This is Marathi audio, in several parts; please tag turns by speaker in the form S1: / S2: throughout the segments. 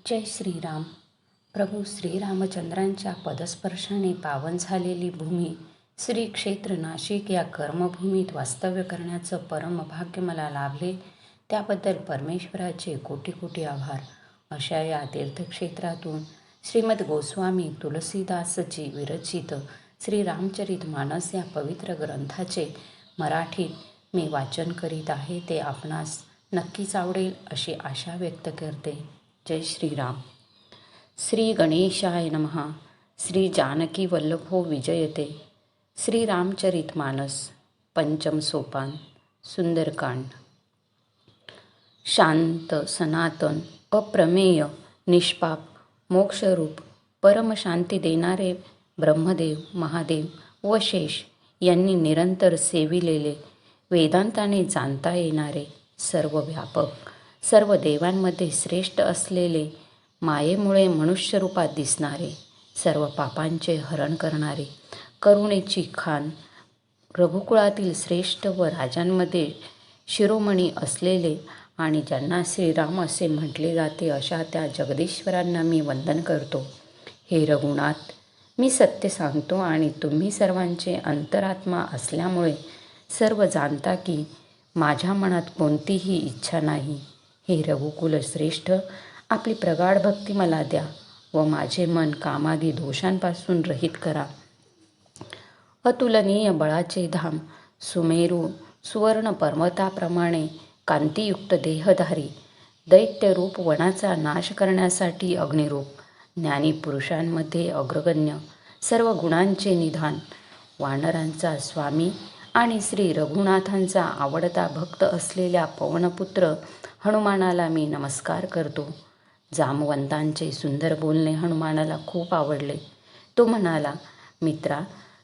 S1: जय श्रीराम. प्रभू श्रीरामचंद्रांच्या पदस्पर्शाने पावन झालेली भूमी श्री क्षेत्र नाशिक या कर्मभूमीत वास्तव्य करण्याचं परमभाग्य मला लाभले, त्याबद्दल परमेश्वराचे कोटी कोटी आभार. अशा या तीर्थक्षेत्रातून श्रीमद गोस्वामी तुलसीदासजी विरचित श्रीरामचरित मानस या पवित्र ग्रंथाचे मराठीत मी वाचन करीत आहे. ते आपणास नक्कीच आवडेल अशी आशा व्यक्त करते. जय श्रीराम. श्री गणेशाय नमः. श्री जानकी वल्लभो विजयते. श्री रामचरित मानस पंचम सोपान. सुंदरकांड. शांत, सनातन, अप्रमेय, निष्पाप, मोक्षरूप, परमशांती देणारे ब्रह्मदेव, महादेव व शेष यांनी निरंतर सेविलेले, वेदांताने जाणता येणारे, सर्व व्यापक, सर्व देवांमध्ये श्रेष्ठ असलेले, मायेमुळे मनुष्यरूपात दिसणारे, सर्व पापांचे हरण करणारे, करुणेची खान, रघुकुळातील श्रेष्ठ व राजांमध्ये शिरोमणी असलेले आणि ज्यांना श्रीराम असे म्हटले जाते अशा त्या जगदीश्वरांना मी वंदन करतो. हे रघुनाथ, मी सत्य सांगतो आणि तुम्ही सर्वांचे अंतरात्मा असल्यामुळे सर्व जाणता की माझ्या मनात कोणतीही इच्छा नाही. हे रघुकुल श्रेष्ठ, आपली प्रगाढ भक्ती मला द्या व माझे मन कामादी दोषांपासून रहित करा. अतुलनीय बळाचे धाम, सुमेरू सुवर्ण पर्वताप्रमाणे कांतियुक्त देहधारी, दैत्यरूप वनाचा नाश करण्यासाठी अग्निरूप, ज्ञानी पुरुषांमध्ये अग्रगण्य, सर्व गुणांचे निधान, वानरांचा स्वामी आणि श्री रघुनाथांचा आवडता भक्त असलेल्या पवनपुत्र हनुमानाला मी नमस्कार करतो. जामवंतांचे सुंदर बोलणे हनुमानाला खूप आवडले. तो म्हणाला, मित्रा,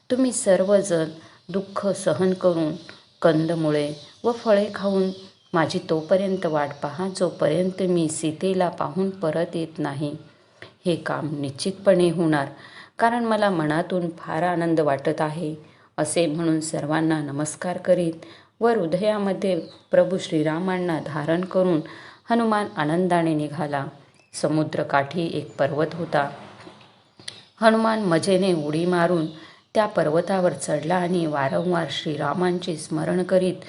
S1: तुम्ही सर्वजण दुःख सहन करून, कंदमुळे व फळे खाऊन माझी तोपर्यंत वाट पहा जोपर्यंत मी सीतेला पाहून परत येत नाही. हे काम निश्चितपणे होणार, कारण मला मनातून फार आनंद वाटत आहे. असे म्हणून सर्वांना नमस्कार करीत व हृदयामध्ये प्रभू श्रीरामांना धारण करून हनुमान आनंदाने निघाला. समुद्रकाठी एक पर्वत होता. हनुमान मजेने उडी मारून त्या पर्वतावर चढला आणि वारंवार श्रीरामांचे स्मरण करीत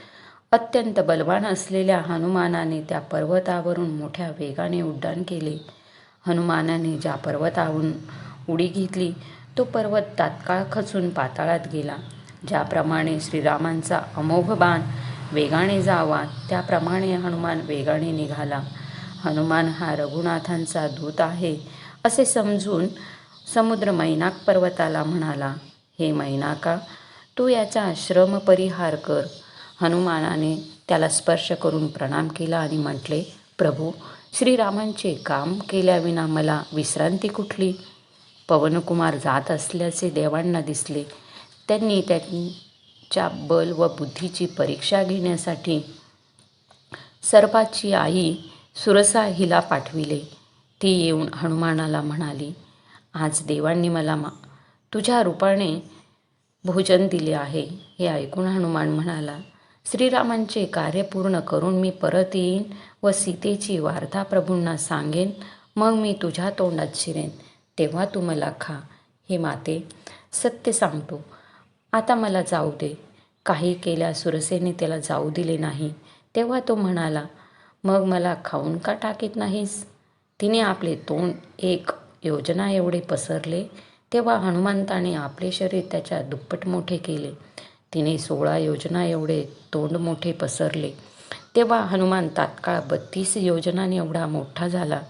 S1: अत्यंत बलवान असलेल्या हनुमानाने त्या पर्वतावरून मोठ्या वेगाने उड्डाण केले. हनुमानाने ज्या पर्वतावरून उडी घेतली तो पर्वत तात्काळ खचून पाताळात गेला. ज्याप्रमाणे श्रीरामांचा अमोघ बाण वेगाने जावा त्याप्रमाणे हनुमान वेगाने निघाला. हनुमान हा रघुनाथांचा दूत आहे असे समजून समुद्र मैनाक पर्वताला म्हणाला, हे मैनाका, तू याचा श्रम परिहार कर. हनुमानाने त्याला स्पर्श करून प्रणाम केला आणि म्हटले, प्रभू, श्रीरामांचे काम केल्याविना मला विश्रांती कुठली? पवनकुमार जात असल्याचे देवांना दिसले. त्यांनी त्यांच्या बल व बुद्धीची परीक्षा घेण्यासाठी सर्पाची आई सुरसा हिला पाठविले. ती येऊन हनुमानाला म्हणाली, आज देवांनी मला तुझ्या रूपाने भोजन दिले आहे. हे ऐकून हनुमान म्हणाला, श्रीरामांचे कार्य पूर्ण करून मी परत येईन व सीतेची वार्ता प्रभूंना सांगेन. मग मी तुझ्या तोंडात शिरेन, तेव्हा तू मला खा. हे माते, सत्य सांगतो, आता मला जाऊ दे. काही केल्या सुरसेने त्याला जाऊ दिले नाही. तेव्हा तो म्हणाला, मग मला खाऊन का टाकीत नाहीस? तिने आपले तोंड 1 योजना एवढे पसरले तेव्हा हनुमंताने आपले शरीर त्याच्या दुप्पट मोठे केले. तिने 16 योजना एवढे तोंड मोठे पसरले तेव्हा हनुमान तात्काळ 32 योजनांनी एवढा मोठा झाला.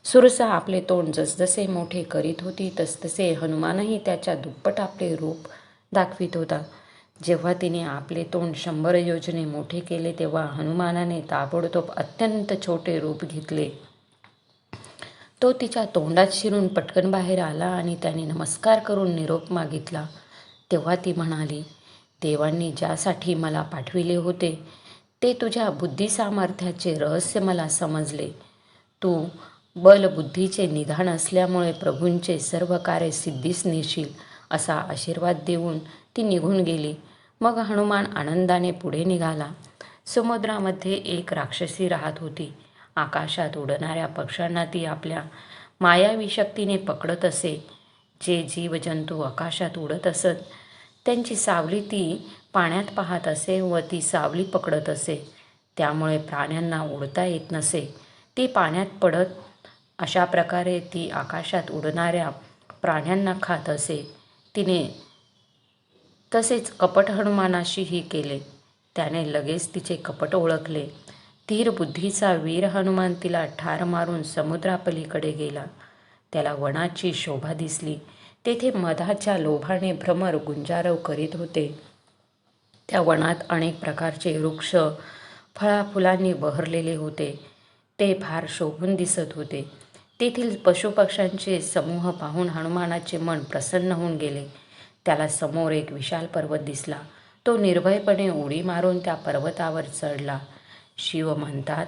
S1: सुरसा आपले तोंड जसजसे मोठे करीत होती तसतसे हनुमानही त्याच्या दुप्पट आपले रूप दाखवित होता. जेव्हा तिने आपले तोंड 100 योजने मोठे केले तेव्हा हनुमानाने ताबडतोब अत्यंत छोटे रूप घेतले. तो तिच्या तोंडात शिरून पटकन बाहेर आला आणि त्याने नमस्कार करून निरोप मागितला. तेव्हा ती म्हणाली, देवांनी ज्यासाठी मला पाठविले होते ते तुझ्या बुद्धिसामर्थ्याचे रहस्य मला समजले. तू बलबुद्धीचे निधान असल्यामुळे प्रभूंचे सर्व कार्य सिद्धीस नेशील असा आशीर्वाद देऊन ती निघून गेली. मग हनुमान आनंदाने पुढे निघाला. समुद्रामध्ये एक राक्षसी राहत होती आकाशात उडणाऱ्या पक्ष्यांना ती आपल्या मायावी शक्तीने पकडत असे. जे जीवजंतू आकाशात उडत असत त्यांची सावली ती पाण्यात पाहत असे व ती सावली पकडत असे. त्यामुळे प्राण्यांना उडता येत नसे, ती पाण्यात पडत. अशा प्रकारे ती आकाशात उडणाऱ्या प्राण्यांना खात असे. तिने तसेच कपट हनुमानाशीही केले. त्याने लगेच तिचे कपट ओळखले. धीर बुद्धीचा वीर हनुमान तिला ठार मारून समुद्रापलीकडे गेला. त्याला वनाची शोभा दिसली. तेथे मधाच्या लोभाने भ्रमर गुंजारव करीत होते. त्या वनात अनेक प्रकारचे वृक्ष फळाफुलांनी बहरलेले होते. ते फार शोभून दिसत होते. तेथील पशुपक्ष्यांचे समूह पाहून हनुमानाचे मन प्रसन्न होऊन गेले. त्याला समोर एक विशाल पर्वत दिसला. तो निर्भयपणे उडी मारून त्या पर्वतावर चढला. शिव म्हणतात,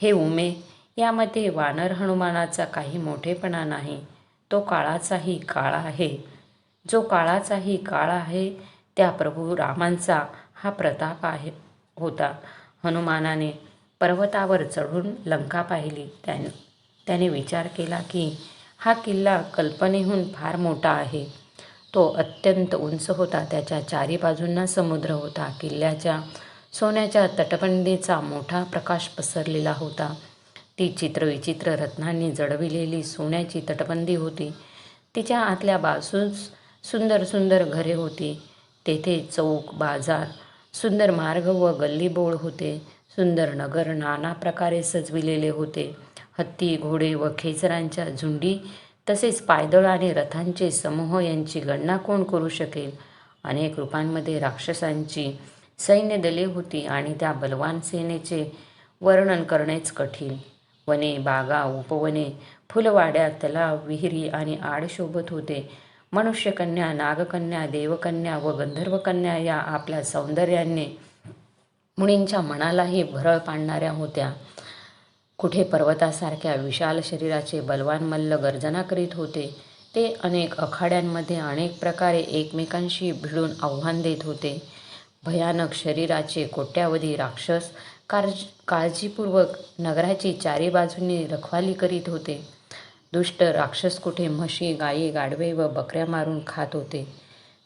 S1: हे उमे, यामध्ये वानर हनुमानाचा काही मोठेपणा नाही. तो काळाचाही काळ आहे. जो काळाचाही काळ आहे त्या प्रभू रामांचा हा प्रताप होता. हनुमानाने पर्वतावर चढून लंका पाहिली. त्याने विचार केला की हा किल्ला कल्पनेहून फार मोठा आहे. तो अत्यंत उंच होता. त्याच्या चारी बाजूंना समुद्र होता. किल्ल्याच्या सोन्याच्या तटबंदीचा मोठा प्रकाश पसरलेला होता. ती चित्रविचित्र रत्नांनी जडविलेली सोन्याची तटबंदी होती. तिच्या आतल्या बाजूस सुंदर सुंदर घरे होती. तेथे चौक, बाजार, सुंदर मार्ग व गल्लीबोळ होते. सुंदर नगर नाना प्रकारे सजविलेले होते. हत्ती, घोडे व खेचरांच्या झुंडी, तसेच पायदळ आणि रथांचे समूह यांची गणना कोण करू शकेल. अनेक रूपांमध्ये राक्षसांची सैन्यदले होती आणि त्या बलवान सेनेचे वर्णन करणेच कठीण. वने, बागा, उपवने, फुलवाड्या, तलाव, विहिरी आणि आड शोभत होते. मनुष्यकन्या, नागकन्या, देवकन्या व गंधर्वकन्या या आपल्या सौंदर्याने मुनींच्या मनालाही भरळ पाडणाऱ्या होत्या. कुठे पर्वतासारख्या विशाल शरीराचे बलवान मल्ल गर्जना करीत होते. ते अनेक आखाड्यांमध्ये अनेक प्रकारे एकमेकांशी भिडून आव्हान देत होते. भयानक शरीराचे कोट्यावधी राक्षस काळजीपूर्वक नगराची चारी बाजूंनी रखवाली करीत होते. दुष्ट राक्षस कुठे म्हशी, गायी, गाढवे व बकऱ्या मारून खात होते.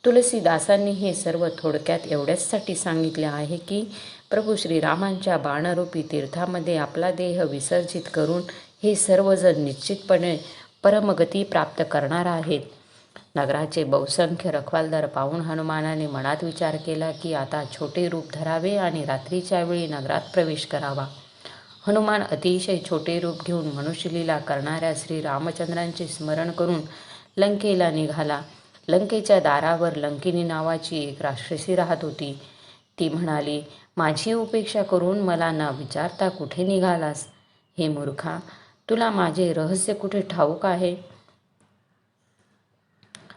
S1: तुलसीदासांनी हे सर्व थोडक्यात एवढ्याचसाठी सांगितले आहे की प्रभू श्रीरामांच्या बाणरूपी तीर्थामध्ये आपला देह विसर्जित करून हे सर्वजण निश्चितपणे परमगती प्राप्त करणार आहेत. नगराचे बहुसंख्य रखवालदार पाहून हनुमानाने मनात विचार केला की आता छोटे रूप धरावे आणि रात्रीच्या वेळी नगरात प्रवेश करावा. हनुमान अतिशय छोटे रूप घेऊन मनुष्यलीला करणाऱ्या श्री रामचंद्रांचे स्मरण करून लंकेला निघाला. लंकेच्या दारावर लंकिनी नावाची एक राक्षसी राहत होती. ती म्हणाली, माझी उपेक्षा करून मला न विचारता कुठे निघालास? हे मूर्खा, तुला माझे रहस्य कुठे ठाऊक आहे?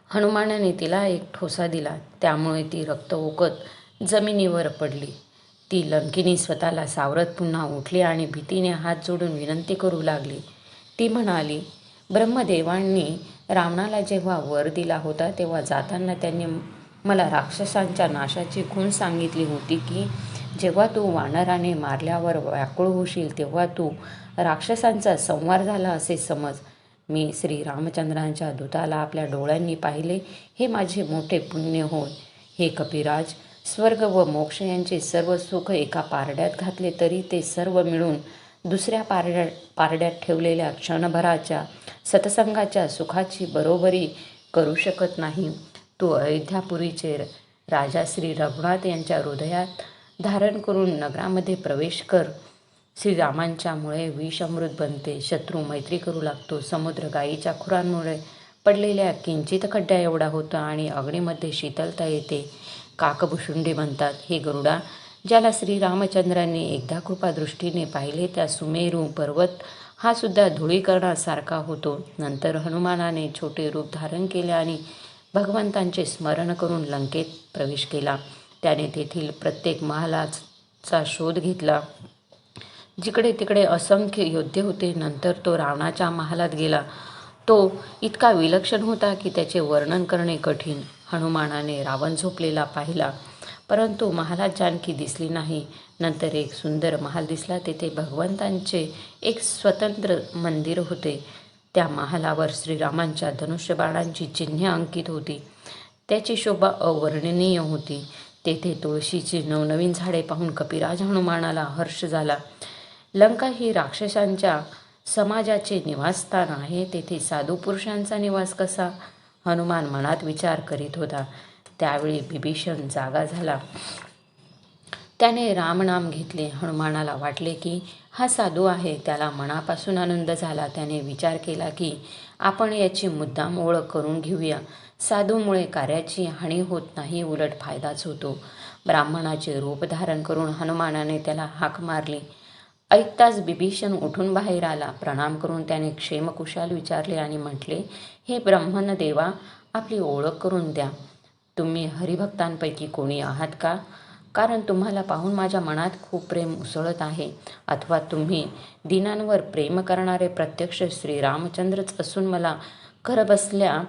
S1: हनुमानाने तिला एक ठोसा दिला. त्यामुळे ती रक्त ओकत जमिनीवर पडली. ती लंकिनी स्वतःला सावरत पुन्हा उठली आणि भीतीने हात जोडून विनंती करू लागली. ती म्हणाली, ब्रह्मदेवांनी रावणाला जेव्हा वर दिला होता तेव्हा जाताना त्यांनी मला राक्षसांच्या नाशाची खूण सांगितली होती की जेव्हा तू वानराने मारल्यावर व्याकुळ होशील तेव्हा तू राक्षसांचा संहार झाला असे समज. मी श्री रामचंद्रांच्या दूताला आपल्या डोळ्यांनी पाहिले, हे माझे मोठे पुण्य होय. हे कपिराज, स्वर्ग व मोक्ष यांचे सर्व सुख एका पारड्यात घातले तरी ते सर्व मिळून दुसऱ्या पारड्यात ठेवलेल्या क्षणभराच्या सत्संगाच्या सुखाची बरोबरी करू शकत नाही. तू अयोध्यापुरीचे राजा श्री रघुनाथ यांच्या हृदयात धारण करून नगरामध्ये प्रवेश कर. श्रीरामांच्यामुळे विष अमृत बनते, शत्रू मैत्री करू लागतो, समुद्र गायीच्या खुरांमुळे पडलेल्या किंचित खड्ड्या एवढा होतो आणि अग्नीमध्ये शीतलता येते. काकभुशुंडी म्हणतात, हे गरुडा, ज्याला श्रीरामचंद्रांनी एकदा कृपादृष्टीने पाहिले त्या सुमेरू पर्वत हा सुद्धा धुळीकरणासारखा होतो. नंतर हनुमानाने छोटे रूप धारण केले आणि भगवंतांचे स्मरण करून लंकेत प्रवेश केला. त्याने तेथील प्रत्येक महालाचा शोध घेतला. जिकडे तिकडे असंख्य योद्धे होते. नंतर तो रावणाच्या महालात गेला. तो इतका विलक्षण होता की त्याचे वर्णन करणे कठीण. हनुमानाने रावण झोपलेला पाहिला, परंतु महालात जानकी दिसली नाही. नंतर एक सुंदर महाल दिसला. तेथे भगवंतांचे एक स्वतंत्र मंदिर होते. त्या महालावर श्रीरामांच्या धनुष्यबाणांची चिन्हे अंकित होती. त्याची शोभा अवर्णनीय होती. तेथे तुळशीची नवनवीन झाडे पाहून कपिराज हनुमानाला हर्ष झाला. लंका ही राक्षसांच्या समाजाचे निवासस्थान आहे. तेथे साधू पुरुषांचा निवास कसा? हनुमान मनात विचार करीत होता. त्यावेळी बिभीषण जागा झाला. त्याने रामनाम घेतले. हनुमानाला वाटले की हा साधू आहे. त्याला मनापासून आनंद झाला. त्याने विचार केला की आपण याची मुद्दाम ओळख करून घेऊया. साधूमुळे कार्याची हानी होत नाही, उलट फायदाच होतो. ब्राह्मणाचे रूप धारण करून हनुमानाने त्याला हाक मारली. ऐकताच बिभीषण उठून बाहेर आला. प्रणाम करून त्याने क्षेमकुशाल विचारले आणि म्हटले, हे ब्रह्मदेवा, आपली ओळख करून द्या. तुम्ही हरिभक्तांपैकी कोणी आहात का? कारण तुम्हाला पाहून माझ्या मनात खूप प्रेम उसळत आहे. अथवा तुम्ही दीनांवर प्रेम करणारे प्रत्यक्ष श्रीरामचंद्रच असून मला घरबसल्या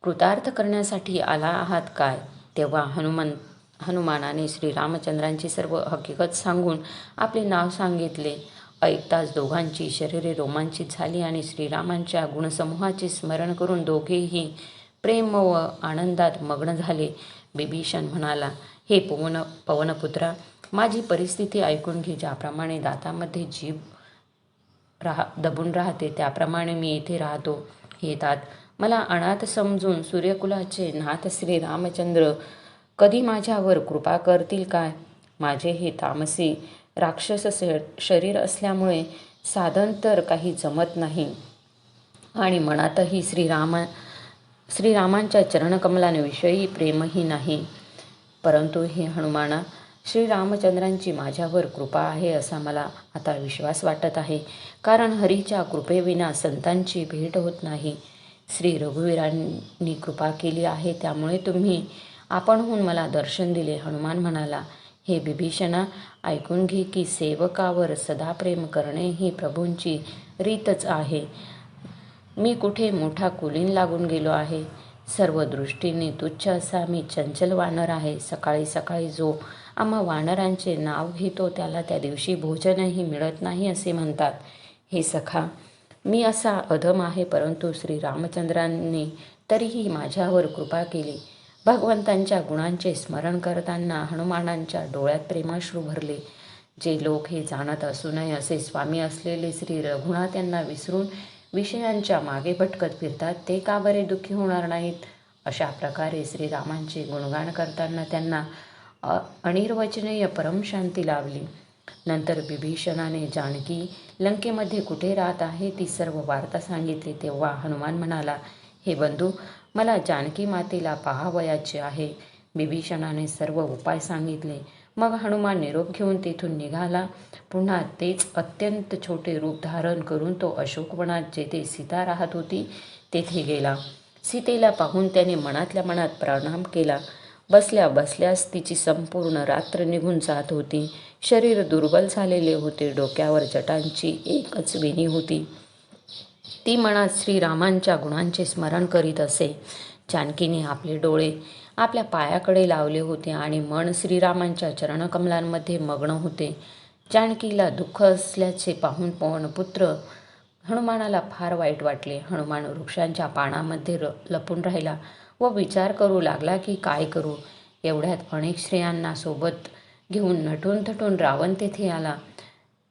S1: कृतार्थ करण्यासाठी आला आहात काय? तेव्हा हनुमानाने श्रीरामचंद्रांची सर्व हकीकत सांगून आपले नाव सांगितले. ऐकताच दोघांची शरीरे रोमांचित झाली आणि श्रीरामांच्या गुणसमूहाचे स्मरण करून दोघेही प्रेम व आनंदात मग्न झाले. बिभीषण म्हणाला, हे पवनपुत्रा, माझी परिस्थिती ऐकून घे. ज्याप्रमाणे दातामध्ये जीभ दबून राहते, त्याप्रमाणे मी येथे राहतो. हे तात, मला अनाथ समजून सूर्यकुलाचे नाथ श्रीरामचंद्र कधी माझ्यावर कृपा करतील काय? माझे हे तामसी राक्षस शरीर असल्यामुळे साधन तर काही जमत नाही आणि मनातही श्रीरामांच्या चरणकमलांविषयी प्रेमही नाही. परंतु हे हनुमाना, श्रीरामचंद्रांची माझ्यावर कृपा आहे असा मला आता विश्वास वाटत आहे. कारण हरीच्या कृपेविना संतांची भेट होत नाही. श्री रघुवीरांनी कृपा केली आहे, त्यामुळे तुम्ही आपणहून मला दर्शन दिले. हनुमान म्हणाला, हे बिभीषणा, ऐकून घे की सेवकावर सदा प्रेम करणे ही प्रभूंची रीतच आहे. मी कुठे मोठा कुलीन लागून गेलो आहे? सर्व दृष्टीने तुच्छ असा मी चंचल वानर आहे. सकाळी सकाळी जो आम्हा वानरांचे नाव घेतो त्याला त्या दिवशी भोजनही मिळत नाही असे म्हणतात. हे सखा, मी असा अधम आहे, परंतु श्रीरामचंद्रांनी तरीही माझ्यावर कृपा केली. भगवंतांच्या गुणांचे स्मरण करताना हनुमानांच्या डोळ्यात प्रेमाश्रू भरले. जे लोक हे जाणत असूनही असे स्वामी असलेले श्री रघुनाथ यांना विसरून विषयांच्या मागे भटकत फिरतात, ते का बरे दुःखी होणार नाहीत? अशा प्रकारे श्रीरामांचे गुणगान करताना त्यांना अनिर्वचनीय परमशांती लाभली. नंतर बिभीषणाने जानकी लंकेमध्ये कुठे राहत आहे ती सर्व वार्ता सांगितली. तेव्हा हनुमान म्हणाला, हे बंधू, मला जानकी मातेला पाहावयाचे आहे. बिभीषणाने सर्व उपाय सांगितले. मग हनुमान निरोप घेऊन तेथून निघाला. पुन्हा तेच अत्यंत छोटे रूप धारण करून तो अशोकवनात जेथे सीता राहत होती तेथे गेला. सीतेला पाहून त्याने मनातल्या मनात प्रणाम केला. बसल्या बसल्यास तिची संपूर्ण रात्र निघून जात होती. शरीर दुर्बल झालेले होते. डोक्यावर जटांची एकच वेणी होती. ती मनात श्रीरामांच्या गुणांचे स्मरण करीत असे. जानकीने आपले डोळे आपल्या पायाकडे लावले होते आणि मन श्रीरामांच्या चरणकमलांमध्ये मग्न होते. जानकीला दुःख असल्याचे पाहून पवनपुत्र हनुमानाला फार वाईट वाटले. हनुमान वृक्षांच्या पानामध्ये लपून राहिला व विचार करू लागला की काय करू. एवढ्यात अनेक स्त्रियांना सोबत घेऊन नटून थटून रावण तेथे आला.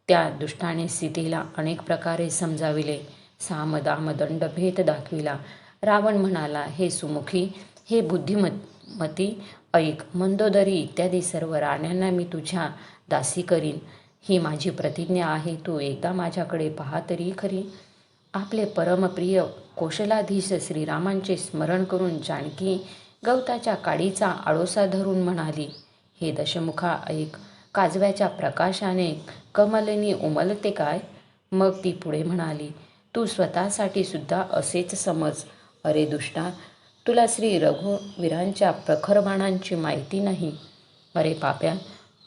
S1: त्या दुष्टाने सीतेला अनेक प्रकारे समजाविले. साम दाम दंड भेद दाखविला. रावण म्हणाला, हे सुमुखी, हे बुद्धिमती, ऐक. मंदोदरी इत्यादी सर्व राण्यांना मी तुझ्या दासी करीन, ही माझी प्रतिज्ञा आहे. तू एकदा माझ्याकडे पहा तरी खरी. आपले परमप्रिय कौशलाधीश श्रीरामांचे स्मरण करून जानकी गवताच्या काडीचा आडोसा धरून म्हणाली, हे दशमुखा, ऐक. काजव्याच्या प्रकाशाने कमलिनी उमलते काय? मग ती पुढे म्हणाली, तू स्वतःसाठी सुद्धा असेच समज. अरे दुष्टा, तुला श्री रघुवीरांच्या प्रखर बाणांची माहिती नाही. अरे पाप्या,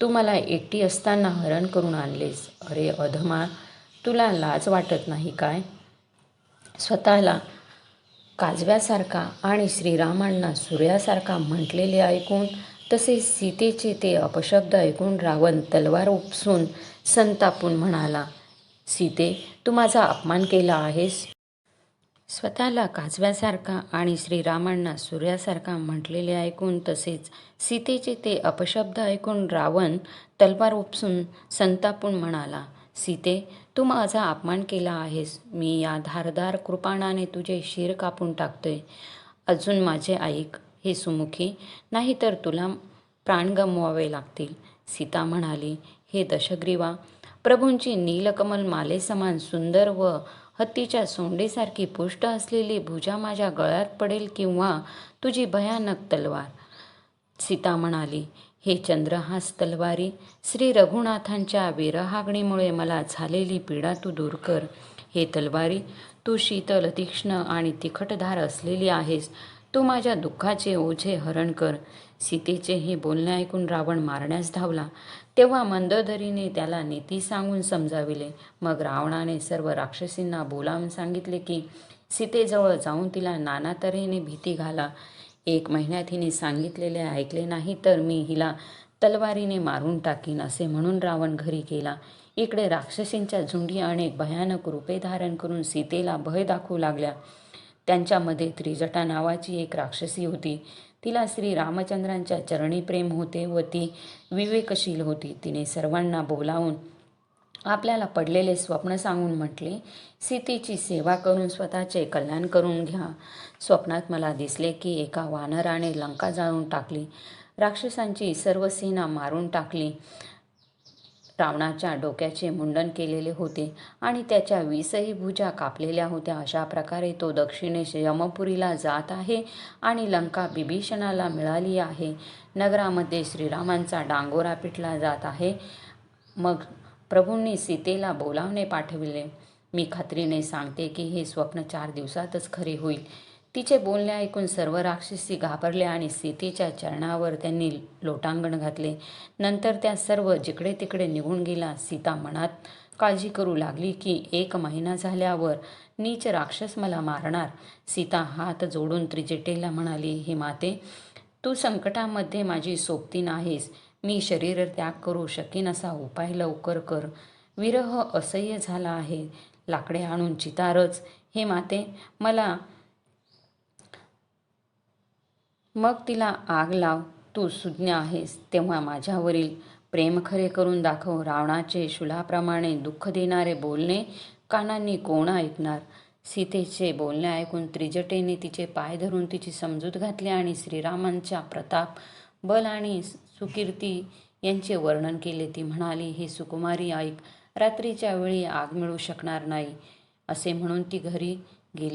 S1: तू मला एकटी असताना हरण करून आणलेस. अरे अधमा, तुला लाज वाटत नाही काय? स्वतःला काजव्यासारखा आणि श्रीरामांना सूर्यासारखा म्हटलेले ऐकून तसेच सीतेचे ते अपशब्द ऐकून रावण तलवार उपसून संतापून म्हणाला, सीते, तू माझा अपमान केला आहेस. स्वतःला काजव्यासारखा आणि श्रीरामांना सूर्यासारखा म्हटलेले ऐकून तसेच सीतेचे ते अपशब्द ऐकून रावण तलवार उपसून संतापून म्हणाला, सीते, तू माझा अपमान केला आहेस. मी या धारदार कृपाणाने तुझे शिर कापून टाकतोय. अजून माझे ऐक हे सुमुखी, नाहीतर तुला प्राण गमवावे लागतील. सीता म्हणाली, हे दशग्रीवा, प्रभूंची नीलकमल मालेसमान सुंदर व हत्तीच्या सोंडेसारखी पुष्ट असलेली भुजा माझ्या गळ्यात पडेल किंवा तुझी भयानक तलवार. सीता म्हणाली, हे चंद्रहास तलवारी, श्री रघुनाथांच्या विरहाग्नीमुळे मला झालेली पीडा तू दूर कर. हे तलवारी, तू शीतल, तीक्ष्ण आणि तिखटधार असलेली आहेस. तू माझ्या दुःखाचे ओझे हरण कर. सीतेचे हे बोलणे ऐकून रावण मारण्यास धावला. तेव्हा मंदोदरीने त्याला नीती सांगून समजाविले. मग रावणाने सर्व राक्षसींना बोलावून सांगितले की सीतेजवळ जाऊन तिला नाना तऱ्हेने भीती घाला. 1 महिन्यात हिने सांगितलेले ऐकले नाही तर मी हिला तलवारीने मारून टाकीन, असे म्हणून रावण घरी गेला. इकडे राक्षसींच्या झुंडी अनेक भयानक रूपे धारण करून सीतेला भय दाखवू लागल्या. त्यांच्यामध्ये त्रिजटा नावाची एक राक्षसी होती. तिला श्री रामचंद्रांच्या चरणी प्रेम होते व ती विवेकशील होती. तिने सर्वांना बोलावून आपल्याला पडलेले स्वप्न सांगून म्हटले, सीतेची सेवा करून स्वतःचे कल्याण करून घ्या. स्वप्नात मला दिसले की एका वानराने लंका जाळून टाकली, राक्षसांची सर्व सेना मारून टाकली. रावणाच्या डोक्याचे मुंडन केलेले होते आणि त्याच्या 20ही भुजा कापलेल्या होत्या. अशा प्रकारे तो दक्षिणेस यमपुरीला जात आहे आणि लंका बिभीषणाला मिळाली आहे. नगरामध्ये श्रीरामांचा डांगोरा पिटला जात आहे. मग प्रभूंनी सीतेला बोलावणे पाठविले. मी खात्रीने सांगते की हे स्वप्न 4 दिवसातच खरे होईल. तिचे बोलणे ऐकून सर्व राक्षसी घाबरल्या आणि सीतेच्या चरणावर त्यांनी लोटांगण घातले. नंतर त्या सर्व जिकडे तिकडे निघून गेला. सीता मनात काळजी करू लागली की 1 महिना झाल्यावर नीच राक्षस मला मारणार. सीता हात जोडून त्रिजटेला म्हणाली, हे माते, तू संकटामध्ये माझी सोबतीण आहेस. मी शरीर त्याग करू शकीन असा उपाय लवकर कर. विरह असह्य झाला आहे. लाकडे आणून चिता रच. हे माते, मग तिला आग लाव. तू सुज्ञ आहेस तेव्हा माझ्यावरील प्रेम खरे करून दाखव. रावणाचे शूलाप्रमाणे दुःख देणारे बोलणे कानांनी कोण ऐकणार. सीतेचे बोलणे ऐकून त्रिजटेने तिचे पाय धरून तिची समजूत घातली आणि श्रीरामांच्या प्रताप, बल आणि सुकीर्ती यांचे वर्णन केले. ती म्हणाली, हे सुकुमारी ऐक, रात्रीच्या वेळी आग मिळू शकणार नाही. असे म्हणून ती घरी गेली.